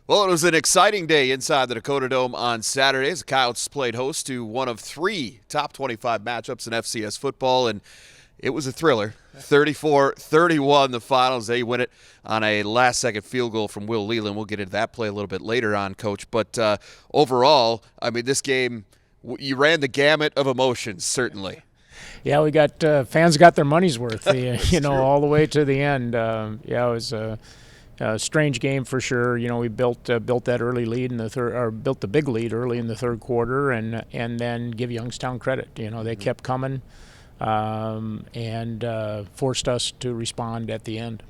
Well, it was an exciting day inside the Dakota Dome on Saturday as the Coyotes played host to one of three top 25 matchups in FCS football, and it was a thriller. 34-31 the finals. They win it on a last-second field goal from Will Leyland. We'll get into that play a little bit later on, Coach. But overall, I mean, this game, you ran the gamut of emotions, certainly. Yeah, we got fans got their money's worth, True. all the way to the end. It was a strange game for sure. We built that early lead in the third, or built the big lead early in the third quarter, and then give Youngstown credit. They kept coming and forced us to respond at the end.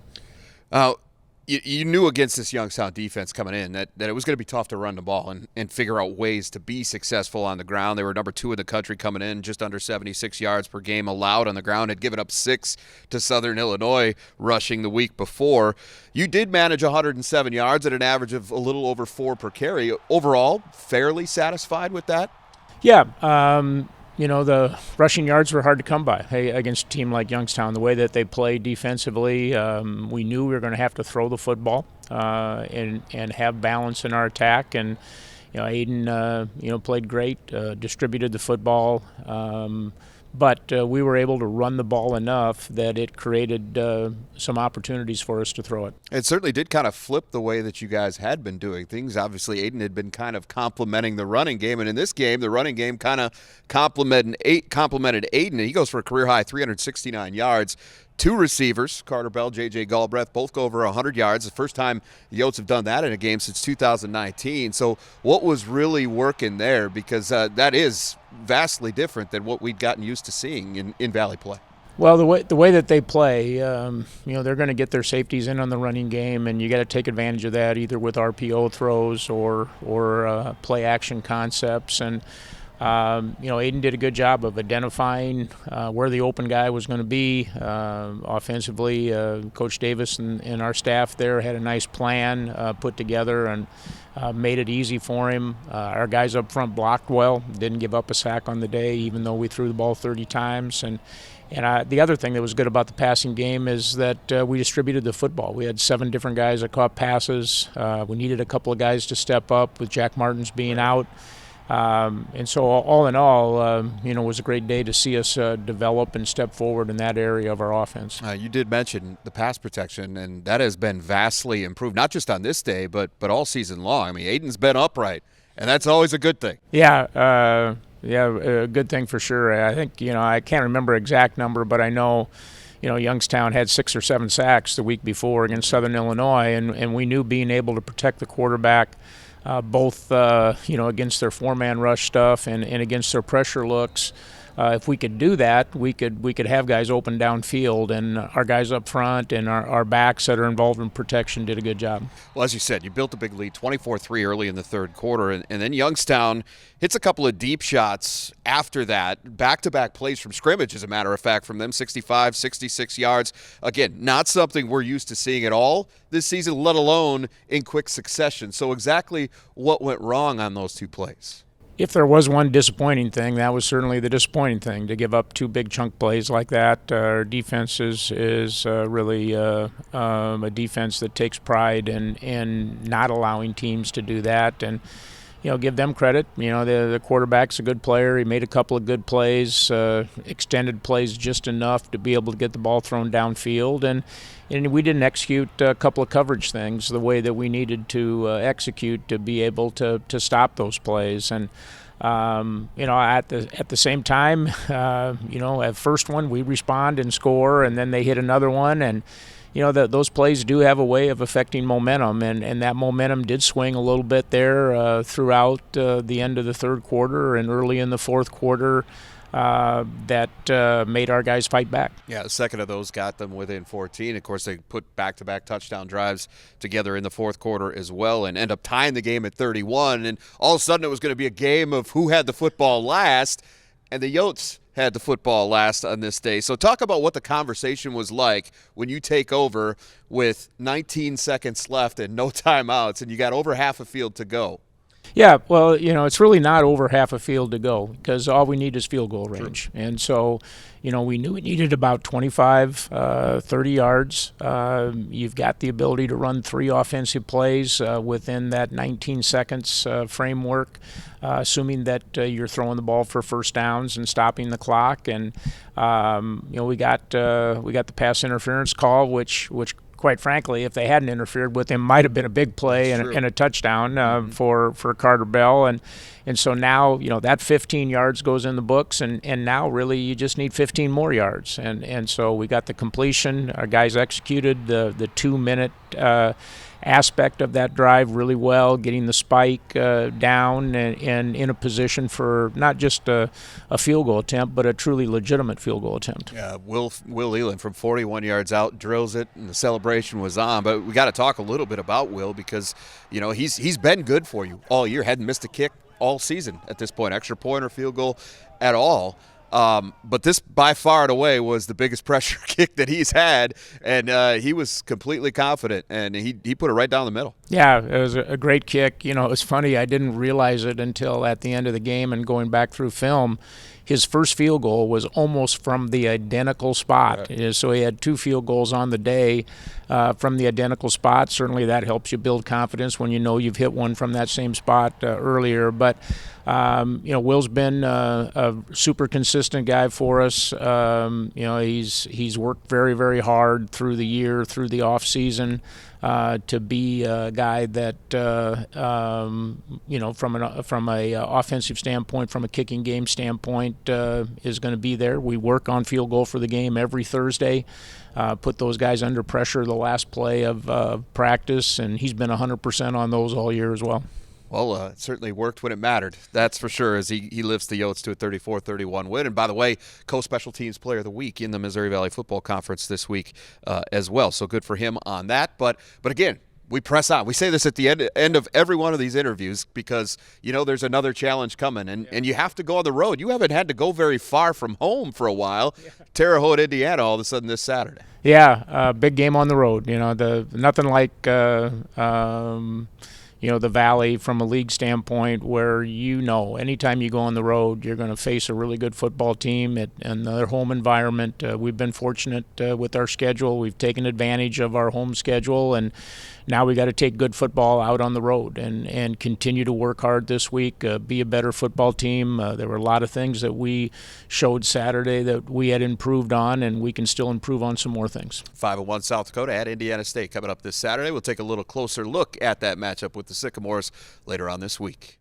You knew against this Youngstown defense coming in that it was going to be tough to run the ball and figure out ways to be successful on the ground. They were number 2 in the country coming in, just under 76 yards per game allowed on the ground, had given up 6 to Southern Illinois rushing the week before. You did manage 107 yards at an average of a little over 4 per carry. Overall, fairly satisfied with that? Yeah. The rushing yards were hard to come by against a team like Youngstown. The way that they play defensively, we knew we were going to have to throw the football and have balance in our attack. And Aidan, played great, distributed the football, but we were able to run the ball enough that it created some opportunities for us to throw it. It certainly did kind of flip the way that you guys had been doing things. Obviously, Aidan had been kind of complementing the running game, and in this game, the running game kind of complemented Aidan. He goes for a career-high 369 yards. 2 receivers, Carter Bell, J.J. Galbraith, both go over 100 yards. The first time the Yotes have done that in a game since 2019. So what was really working there? Because that is vastly different than what we'd gotten used to seeing in Valley play. Well, the way that they play, they're going to get their safeties in on the running game, and you got to take advantage of that either with RPO throws or play action concepts. And Aidan did a good job of identifying where the open guy was going to be. Offensively, Coach Davis and our staff there had a nice plan put together and made it easy for him. Our guys up front blocked well, didn't give up a sack on the day, even though we threw the ball 30 times. And the other thing that was good about the passing game is that we distributed the football. We had 7 different guys that caught passes. We needed a couple of guys to step up with Jack Martins being out. And so all in all, it was a great day to see us develop and step forward in that area of our offense. You did mention the pass protection, and that has been vastly improved, not just on this day, but all season long. I mean, Aidan's been upright, and that's always a good thing. Yeah, a good thing for sure. I think, I can't remember exact number, but I know, Youngstown had 6 or 7 sacks the week before against Southern Illinois, and we knew being able to protect the quarterback both against their 4-man rush stuff and against their pressure looks. If we could do that, we could have guys open downfield, and our guys up front and our backs that are involved in protection did a good job. Well, as you said, you built a big lead, 24-3 early in the third quarter, and then Youngstown hits a couple of deep shots after that, back-to-back plays from scrimmage, as a matter of fact, from them, 65, 66 yards. Again, not something we're used to seeing at all this season, let alone in quick succession. So exactly what went wrong on those 2 plays? If there was one disappointing thing, that was certainly the disappointing thing, to give up 2 big chunk plays like that. Our defense is really a defense that takes pride in not allowing teams to do that. And, give them credit. The quarterback's a good player. He made a couple of good plays, extended plays just enough to be able to get the ball thrown downfield. And we didn't execute a couple of coverage things the way that we needed to execute to be able to stop those plays. And at the same time, at first one we respond and score, and then they hit another one, and those plays do have a way of affecting momentum, and that momentum did swing a little bit there throughout the end of the third quarter and early in the fourth quarter. That made our guys fight back. Yeah, the second of those got them within 14. Of course, they put back-to-back touchdown drives together in the fourth quarter as well and end up tying the game at 31. And all of a sudden it was going to be a game of who had the football last, and the Yotes had the football last on this day. So talk about what the conversation was like when you take over with 19 seconds left and no timeouts, and you got over half a field to go. Yeah, well, it's really not over half a field to go because all we need is field goal range. True. And so, we knew we needed about 25, 30 yards. You've got the ability to run 3 offensive plays within that 19 seconds framework, assuming that you're throwing the ball for first downs and stopping the clock. And, we got the pass interference call, which quite frankly, if they hadn't interfered with him, might have been a big play and a touchdown for Carter Bell. And so now, that 15 yards goes in the books, and now really you just need 15 more yards. And so we got the completion. Our guys executed the 2-minute aspect of that drive really well, getting the spike down and in a position for not just a field goal attempt, but a truly legitimate field goal attempt. Yeah, Will Leyland from 41 yards out drills it, and the celebration was on. But we got to talk a little bit about Will because, he's been good for you all year. Hadn't missed a kick all season at this point, extra point or field goal at all. But this by far and away was the biggest pressure kick that he's had, and he was completely confident, and he put it right down the middle. Yeah, it was a great kick. It was funny. I didn't realize it until at the end of the game and going back through film. His first field goal was almost from the identical spot. Right. So he had 2 field goals on the day from the identical spot. Certainly that helps you build confidence when you know you've hit one from that same spot earlier. But, Will's been a super consistent guy for us. He's worked very, very hard through the year, through the off season. To be a guy that from a offensive standpoint, from a kicking game standpoint, is going to be there. We work on field goal for the game every Thursday. Put those guys under pressure the last play of practice, and he's been 100% on those all year as well. Well, it certainly worked when it mattered. That's for sure, as he lifts the Yotes to a 34-31 win. And by the way, co-special teams player of the week in the Missouri Valley Football Conference this week as well. So good for him on that. But again, we press on. We say this at the end of every one of these interviews because, there's another challenge coming. And you have to go on the road. You haven't had to go very far from home for a while. Yeah. Terre Haute, Indiana, all of a sudden this Saturday. Yeah, big game on the road. Nothing like the Valley from a league standpoint where anytime you go on the road, you're going to face a really good football team and their home environment. We've been fortunate with our schedule. We've taken advantage of our home schedule, and now we got to take good football out on the road and continue to work hard this week, be a better football team. There were a lot of things that we showed Saturday that we had improved on, and we can still improve on some more things. 5-1 South Dakota at Indiana State coming up this Saturday. We'll take a little closer look at that matchup with the Sycamores later on this week.